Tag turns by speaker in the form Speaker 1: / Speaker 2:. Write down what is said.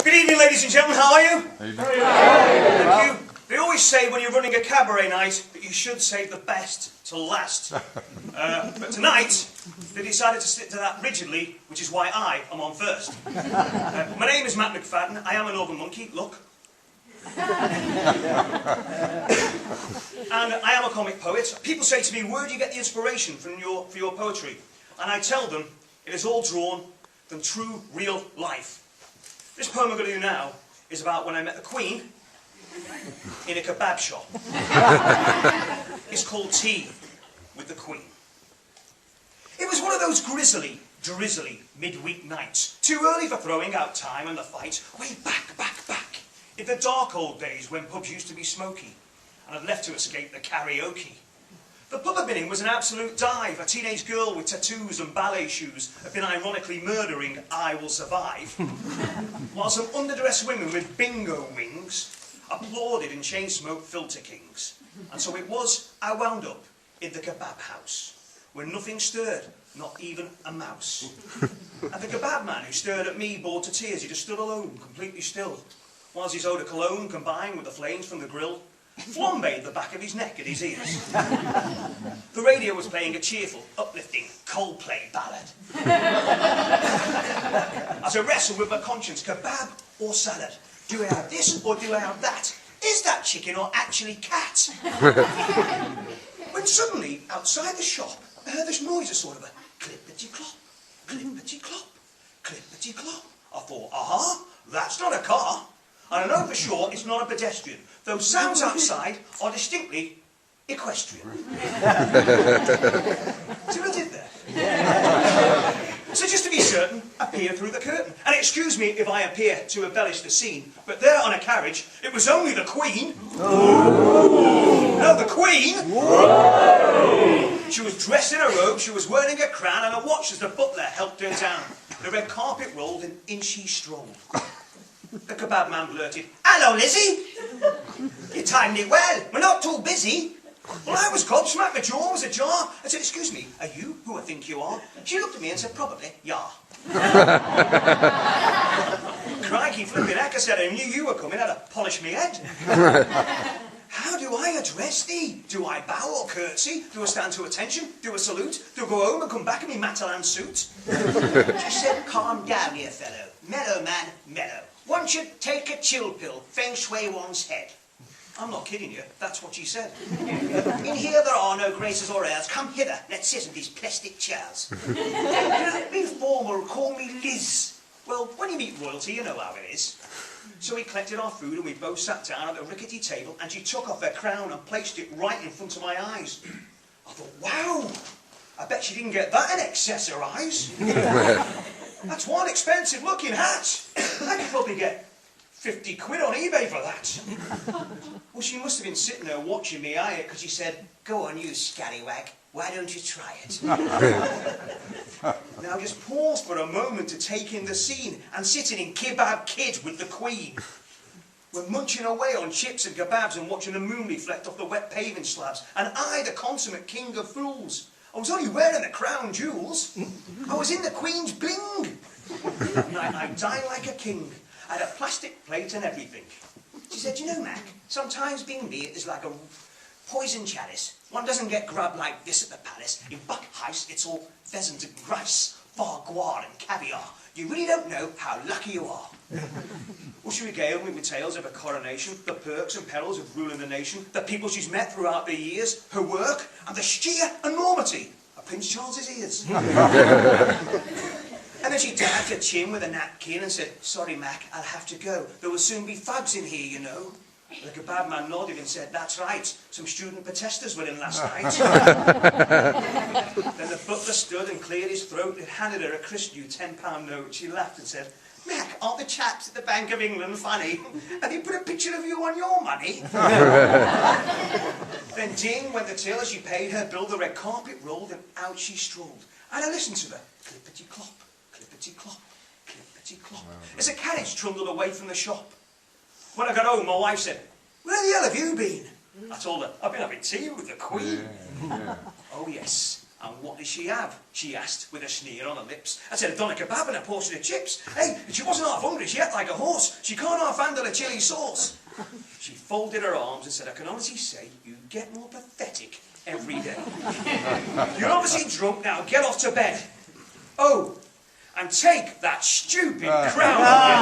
Speaker 1: Good evening, ladies and gentlemen. How are you? Thank you. They always say when you're running a cabaret night that you should save the best to last. But tonight, they decided to stick to that rigidly, which is why I am on first. My name is Mac McFadden. I am a Northern Monkey. Look. And I am a comic poet. People say to me, where do you get the inspiration for your poetry? And I tell them, it is all drawn from true, real life. This poem I'm going to do now is about when I met the Queen in a kebab shop. It's called Tea with the Queen. It was one of those grisly, drizzly midweek nights, too early for throwing out time and the fight, way back, in the dark old days when pubs used to be smoky, and I'd left to escape the karaoke. The pub I'd been in was an absolute dive. A teenage girl with tattoos and ballet shoes had been ironically murdering I Will Survive, while some underdressed women with bingo wings applauded and chain-smoked filter kings. And so it was I wound up in the kebab house, where nothing stirred, not even a mouse. And the kebab man who stared at me, bored to tears, he just stood alone, completely still, whilst his odour cologne combined with the flames from the grill flambéed the back of his neck and his ears. The radio was playing a cheerful, uplifting Coldplay ballad. As I wrestled with my conscience, kebab or salad? Do I have this or do I have that? Is that chicken or actually cat? When suddenly, outside the shop, I heard this noise, a sort of a clippity-clop, clippity-clop, clippity-clop. I thought, aha, that's not a car. And I know for sure it's not a pedestrian. Those sounds outside are distinctly equestrian. See what I did there? So just to be certain, I peered through the curtain. And excuse me if I appear to embellish the scene, but there on a carriage, it was only the Queen. Oh. No, the Queen. Whoa. She was dressed in a robe, she was wearing a crown, and I watched as the butler helped her down. The red carpet rolled and in she strolled. The kebab man blurted, "Hello, Lizzie! You timed it well. We're not too busy." Well, I was gobsmacked. My jaw was ajar. I said, "Excuse me, are you who I think you are?" She looked at me and said, "Probably, yeah." Crikey, flipping heck, I said, "I knew you were coming. I'd have polished me head." "How do I address thee? Do I bow or curtsy? Do I stand to attention? Do I salute? Do I go home and come back in my Matalan suit?" She said, "Calm down here, fellow. Mellow, man, mellow. One should take a chill pill, feng shui one's head." I'm not kidding you, that's what she said. "In here there are no graces or airs. Come hither, let's sit in these plastic chairs. Don't be formal, call me Liz." Well, when you meet royalty, you know how it is. So we collected our food and we both sat down at the rickety table and she took off her crown and placed it right in front of my eyes. I thought, wow, I bet she didn't get that in accessorize. That's one expensive looking hat. I could probably get 50 quid on eBay for that. Well, she must have been sitting there watching me eye it because she said, "Go on, you scallywag, why don't you try it?" Now just pause for a moment to take in the scene and sitting in Kebab Kid with the Queen. We're munching away on chips and kebabs and watching the moon reflect off the wet paving slabs. And I, the consummate king of fools, I was only wearing the crown jewels. I was in the Queen's bling. I dined like a king. I had a plastic plate and everything. She said, "You know, Mac, sometimes being me is like a poison chalice. One doesn't get grub like this at the palace. In Buck Heist, it's all pheasant and rice, foie and caviar. You really don't know how lucky you are." Well, she regaled me with tales of her coronation, the perks and perils of ruling the nation, the people she's met throughout the years, her work, and the sheer enormity of Prince Charles's ears. And then she dabbed her chin with a napkin and said, "Sorry, Mac, I'll have to go. There will soon be thugs in here, you know." The kebab man nodded and said, "That's right. Some student protesters were in last night." Then the butler stood and cleared his throat and handed her a crisp new £10 note. She laughed and said, "Mac, aren't the chaps at the Bank of England funny? Have you put a picture of you on your money?" Then ding went the till as she paid her bill. The red carpet rolled and out she strolled. And I listened to the clippity-clop, clippity-clop, clippity-clop as a carriage trundled away from the shop. When I got home, my wife said, "Where the hell have you been?" I told her, "I've been having tea with the Queen." Yeah. Oh yes, And what did she have? She asked, with a sneer on her lips. I said, a doner kebab and a portion of chips. Hey, she wasn't half hungry, she ate like a horse. She can't half handle a chili sauce. She folded her arms and said, I can honestly say you get more pathetic every day. You're obviously drunk now, get off to bed. Oh, and take that stupid crown off.